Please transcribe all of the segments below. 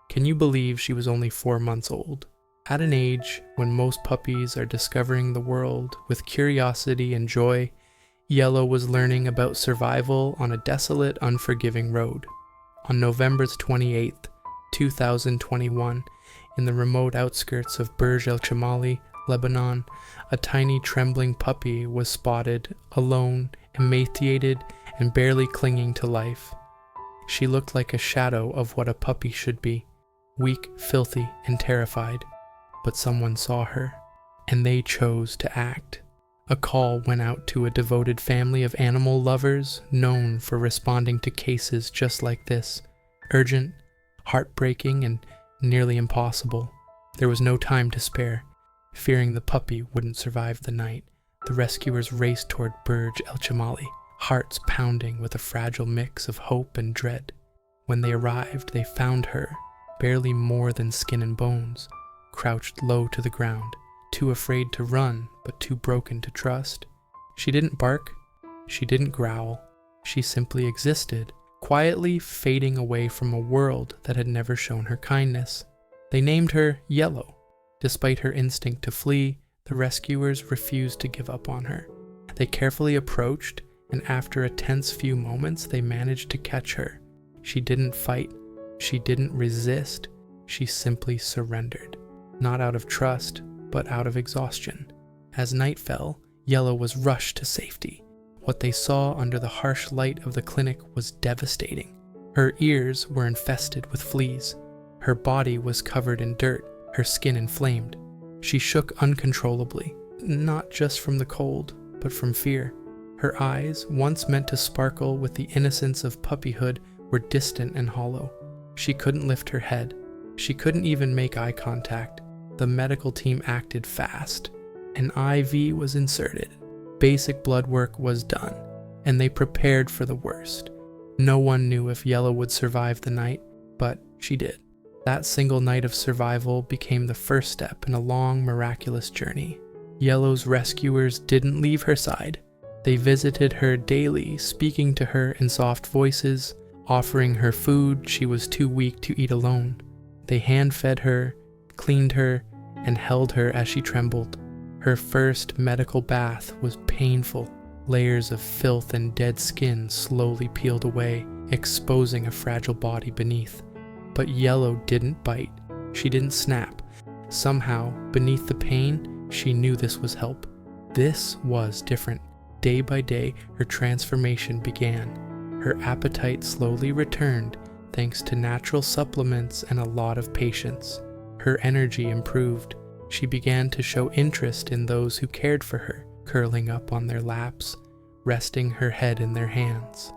Can you believe she was only 4 months old? At an age when most puppies are discovering the world with curiosity and joy, Yellow was learning about survival on a desolate, unforgiving road. On November 28th, 2021, in the remote outskirts of Burj El Chamali, Lebanon, a tiny trembling puppy was spotted, alone, emaciated, and barely clinging to life. She looked like a shadow of what a puppy should be, weak, filthy, and terrified. But someone saw her, and they chose to act. A call went out to a devoted family of animal lovers known for responding to cases just like this. Urgent, heartbreaking, and nearly impossible. There was no time to spare. Fearing the puppy wouldn't survive the night, the rescuers raced toward Burj El Chamali, hearts pounding with a fragile mix of hope and dread. When they arrived, they found her, barely more than skin and bones, crouched low to the ground, too afraid to run, but too broken to trust. She didn't bark, she didn't growl, she simply existed, quietly fading away from a world that had never shown her kindness. They named her Yellow. Despite her instinct to flee, the rescuers refused to give up on her. They carefully approached, and after a tense few moments, they managed to catch her. She didn't fight, she didn't resist, she simply surrendered. Not out of trust, but out of exhaustion. As night fell, Yellow was rushed to safety. What they saw under the harsh light of the clinic was devastating. Her ears were infested with fleas. Her body was covered in dirt, her skin inflamed. She shook uncontrollably, not just from the cold, but from fear. Her eyes, once meant to sparkle with the innocence of puppyhood, were distant and hollow. She couldn't lift her head. She couldn't even make eye contact. The medical team acted fast. An IV was inserted. Basic blood work was done, and they prepared for the worst. No one knew if Yellow would survive the night, but she did. That single night of survival became the first step in a long, miraculous journey. Yellow's rescuers didn't leave her side. They visited her daily, speaking to her in soft voices, offering her food she was too weak to eat alone. They hand-fed her, cleaned her, and held her as she trembled. Her first medical bath was painful. Layers of filth and dead skin slowly peeled away, exposing a fragile body beneath. But Yellow didn't bite. She didn't snap. Somehow, beneath the pain, she knew this was help. This was different. Day by day, her transformation began. Her appetite slowly returned, thanks to natural supplements and a lot of patience. Her energy improved. She began to show interest in those who cared for her, curling up on their laps, resting her head in their hands.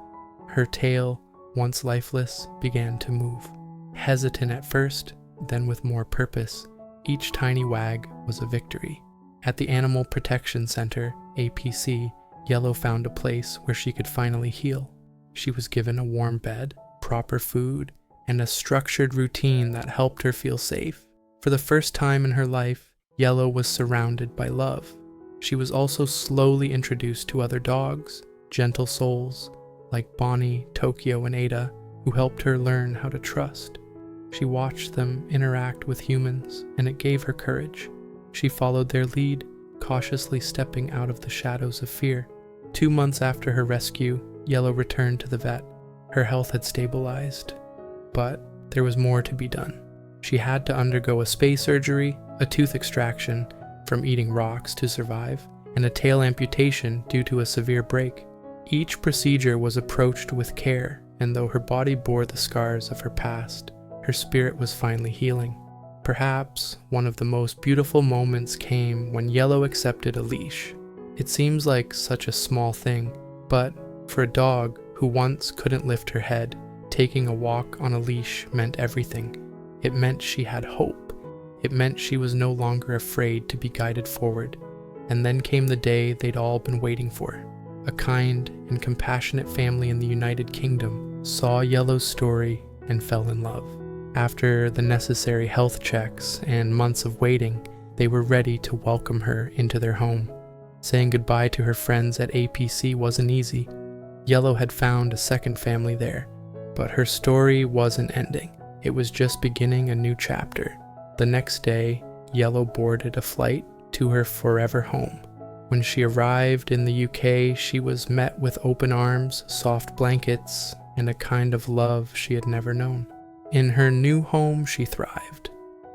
Her tail, once lifeless, began to move. Hesitant at first, then with more purpose. Each tiny wag was a victory. At the Animal Protection Center, APC, Yellow found a place where she could finally heal. She was given a warm bed, proper food, and a structured routine that helped her feel safe. For the first time in her life, Yellow was surrounded by love. She was also slowly introduced to other dogs, gentle souls, like Bonnie, Tokyo, and Ada, who helped her learn how to trust. She watched them interact with humans, and it gave her courage. She followed their lead, cautiously stepping out of the shadows of fear. 2 months after her rescue, Yellow returned to the vet. Her health had stabilized, but there was more to be done. She had to undergo a spay surgery, a tooth extraction from eating rocks to survive, and a tail amputation due to a severe break. Each procedure was approached with care, and though her body bore the scars of her past, her spirit was finally healing. Perhaps one of the most beautiful moments came when Yellow accepted a leash. It seems like such a small thing, but for a dog who once couldn't lift her head, taking a walk on a leash meant everything. It meant she had hope. It meant she was no longer afraid to be guided forward. And then came the day they'd all been waiting for. A kind and compassionate family in the United Kingdom saw Yellow's story and fell in love. After the necessary health checks and months of waiting, they were ready to welcome her into their home. Saying goodbye to her friends at APC wasn't easy. Yellow had found a second family there, but her story wasn't ending. It was just beginning a new chapter. The next day, Yellow boarded a flight to her forever home. When she arrived in the UK, she was met with open arms, soft blankets, and a kind of love she had never known. In her new home, she thrived.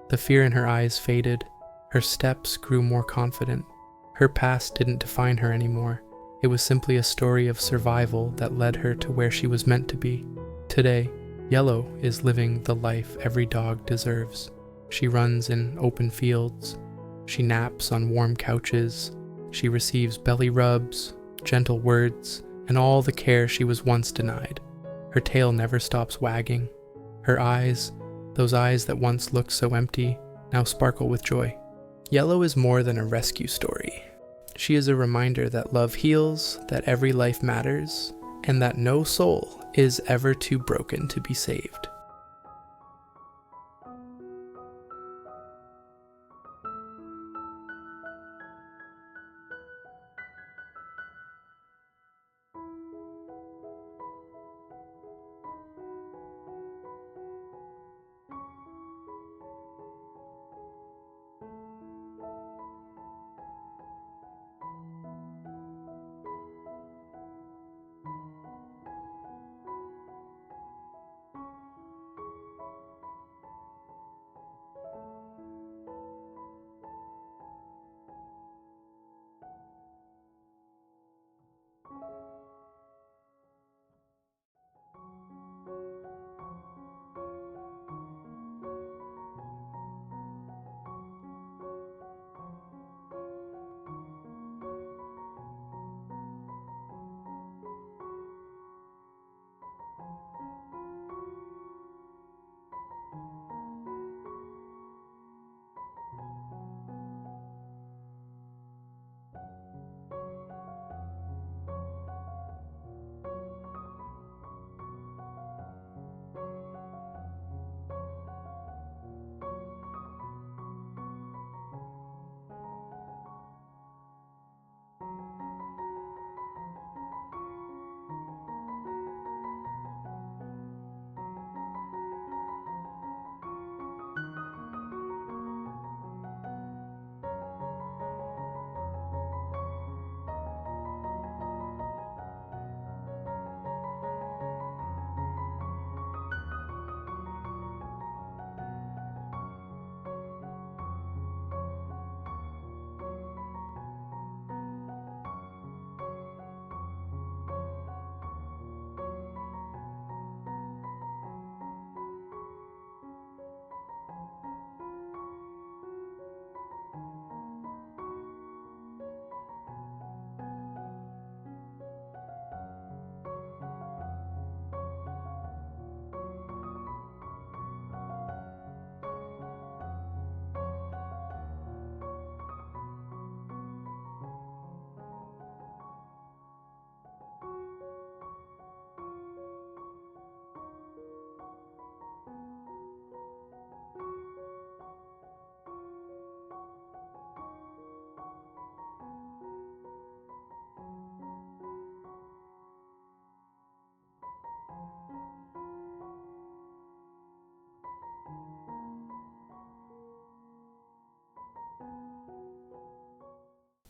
The fear in her eyes faded. Her steps grew more confident. Her past didn't define her anymore. It was simply a story of survival that led her to where she was meant to be. Today, Yellow is living the life every dog deserves. She runs in open fields. She naps on warm couches. She receives belly rubs, gentle words, and all the care she was once denied. Her tail never stops wagging. Her eyes, those eyes that once looked so empty, now sparkle with joy. Yellow is more than a rescue story. She is a reminder that love heals, that every life matters, and that no soul is ever too broken to be saved.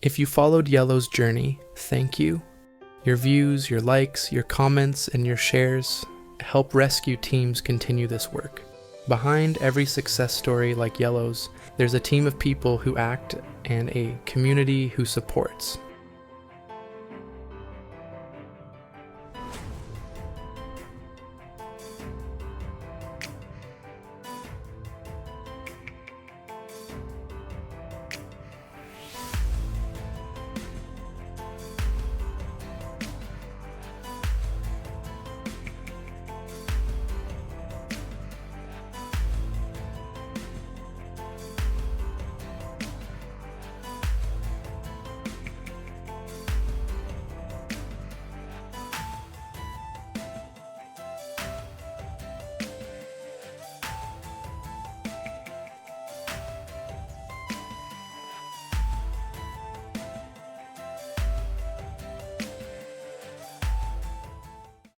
If you followed Yellow's journey, thank you. Your views, your likes, your comments, and your shares help rescue teams continue this work. Behind every success story like Yellow's, there's a team of people who act and a community who supports.